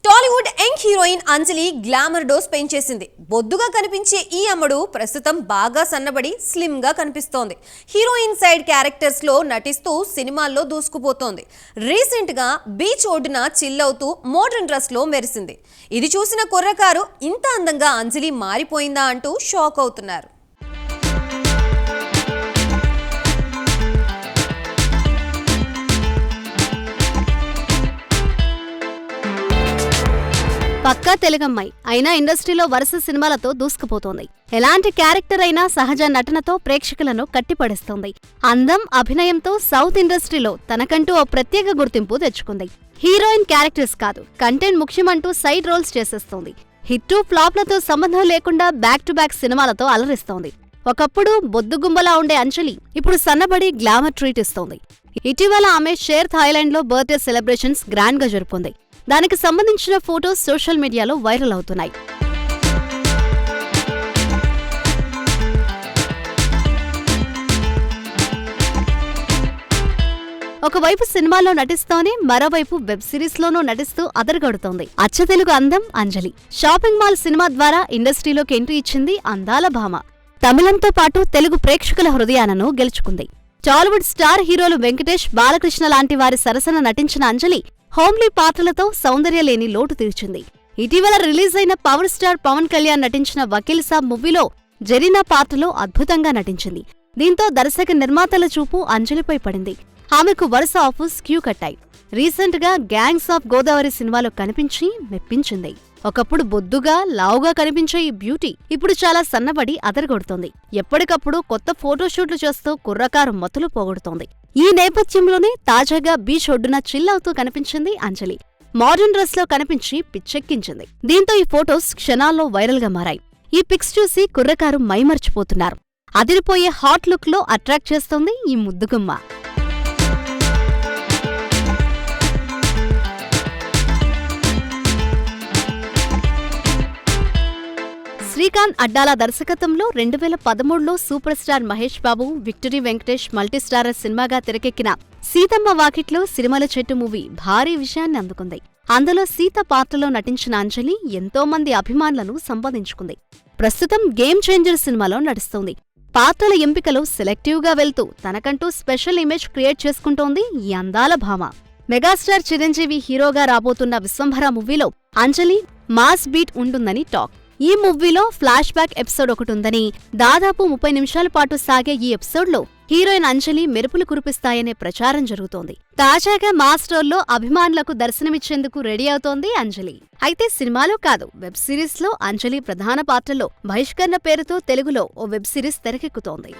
Tollywood young heroine అంజలి glamour dose పెంచేసింది. బొద్దుగా కనిపించే ఈ అమ్మడు ప్రస్తుతం బాగా సన్నబడి స్లిమ్ గా కనిపిస్తోంది. హీరోయిన్ సైడ్ క్యారెక్టర్స్ లో నటిస్తూ సినిమాల్లో దూసుకుపోతోంది. రీసెంట్ గా బీచ్ ఒడ్డున చిల్ అవుతూ మోడర్న్ డ్రెస్ లో మెరిసింది. ఇది చూసిన కుర్రకారు ఇంత అందంగా అంజలి మారిపోయిందా అంటూ షాక్ అవుతున్నారు. పక్కా తెలుగమ్మాయి అయినా ఇండస్ట్రీలో వరుస సినిమాలతో దూసుకుపోతోంది. ఎలాంటి క్యారెక్టర్ అయినా సహజ నటనతో ప్రేక్షకులను కట్టిపడేస్తోంది. అందం, అభినయంతో సౌత్ ఇండస్ట్రీలో తనకంటూ ఓ ప్రత్యేక గుర్తింపు తెచ్చుకుంది. హీరోయిన్ క్యారెక్టర్స్ కాదు, కంటెంట్ ముఖ్యమంటూ సైడ్ రోల్స్ చేసేస్తోంది. హిట్టు ఫ్లాప్లతో సంబంధం లేకుండా బ్యాక్ టు బ్యాక్ సినిమాలతో అలరిస్తోంది. ఒకప్పుడు బొద్దుగుంబలా ఉండే అంజలి ఇప్పుడు సన్నబడి గ్లామర్ ట్రీట్ ఇస్తోంది. ఇటీవల ఆమె షేర్ థాయిలాండ్లో బర్త్డే సెలబ్రేషన్స్ గ్రాండ్ గా జరుపుకుంది. దానికి సంబంధించిన ఫోటోస్ సోషల్ మీడియాలో వైరల్ అవుతున్నాయి. ఒకవైపు సినిమాల్లో నటిస్తూనే మరోవైపు వెబ్ సిరీస్ లోనూ నటిస్తూ అదరగొడుతోంది అచ్చ తెలుగు అందం అంజలి. షాపింగ్ మాల్ సినిమా ద్వారా ఇండస్ట్రీలోకి ఎంట్రీ ఇచ్చింది అందాల భామ. తమిళంతో పాటు తెలుగు ప్రేక్షకుల హృదయాలను గెలుచుకుంది. టాలీవుడ్ స్టార్ హీరోలు వెంకటేష్, బాలకృష్ణ లాంటి వారి సరసన నటించిన అంజలి హోమ్లీ పాత్రలతో సౌందర్య లేని లోటు తీర్చింది. ఇటీవల రిలీజ్ అయిన పవర్ స్టార్ పవన్ కళ్యాణ్ నటించిన వకీల్ సాబ్ మూవీలో జరీనా పాత్రలో అద్భుతంగా నటించింది. దీంతో దర్శక నిర్మాతల చూపు అంజలిపై పడింది. ఆమెకు వరుస ఆఫర్స్ క్యూ కట్టాయి. రీసెంట్ గా గ్యాంగ్స్ ఆఫ్ గోదావరి సినిమాలో కనిపించి మెప్పించింది. ఒకప్పుడు బొద్దుగా, లావుగా కనిపించే ఈ బ్యూటీ ఇప్పుడు చాలా సన్నబడి అదరగొడుతోంది. ఎప్పటికప్పుడు కొత్త ఫోటోషూట్లు చేస్తూ కుర్రకారు మతులు పోగొడుతోంది. ఈ నేపథ్యంలోనే తాజాగా బీచ్ ఒడ్డున చిల్ అవుతూ కనిపించింది అంజలి. మోడర్న్ డ్రెస్ లో కనిపించి పిచ్చెక్కించింది. దీంతో ఈ ఫోటోస్ క్షణాల్లో వైరల్ గా మారాయి. ఈ పిక్స్ చూసి కుర్రకారు మైమర్చిపోతున్నారు. అదిరిపోయే హాట్ లుక్ లో అట్రాక్ట్ చేస్తోంది ఈ ముద్దుగుమ్మ. శ్రీకాంత్ అడ్డాల దర్శకత్వంలో 2013లో super star Mahesh Babu, victory Venkatesh multistarrer సినిమాగా తెరకెక్కిన సీతమ్మ వాకిట్లో సిరిమల చెట్టు మూవీ భారీ విజయాన్ని అందుకుంది. అందులో సీత పాత్రలో నటించిన అంజలి ఎంతో మంది అభిమానులను సంపాదించుకుంది. ప్రస్తుతం గేమ్ చేంజర్ సినిమాలో నటిస్తోంది. పాత్రల ఎంపికలో సెలెక్టివ్ గా వెళ్తూ తనకంటూ స్పెషల్ ఇమేజ్ క్రియేట్ చేసుకుంటోంది ఈ అందాల భామ. మెగాస్టార్ చిరంజీవి హీరోగా రాబోతున్న విశ్వంభర మూవీలో అంజలి మాస్ బీట్ ఉంటుందని టాక్. ఈ మూవీలో ఫ్లాష్ బ్యాక్ ఎపిసోడ్ ఒకటుందని, దాదాపు 30 నిమిషాల పాటు సాగే ఈ ఎపిసోడ్లో హీరోయిన్ అంజలి మెరుపులు కురిపిస్తాయనే ప్రచారం జరుగుతోంది. తాజాగా మాస్టర్లో అభిమానులకు దర్శనమిచ్చేందుకు రెడీ అవుతోంది అంజలి. అయితే సినిమాలో కాదు, వెబ్ సిరీస్ లో అంజలి ప్రధాన పాత్రలో బహిష్కరణ పేరుతో తెలుగులో ఓ వెబ్ సిరీస్ తెరకెక్కుతోంది.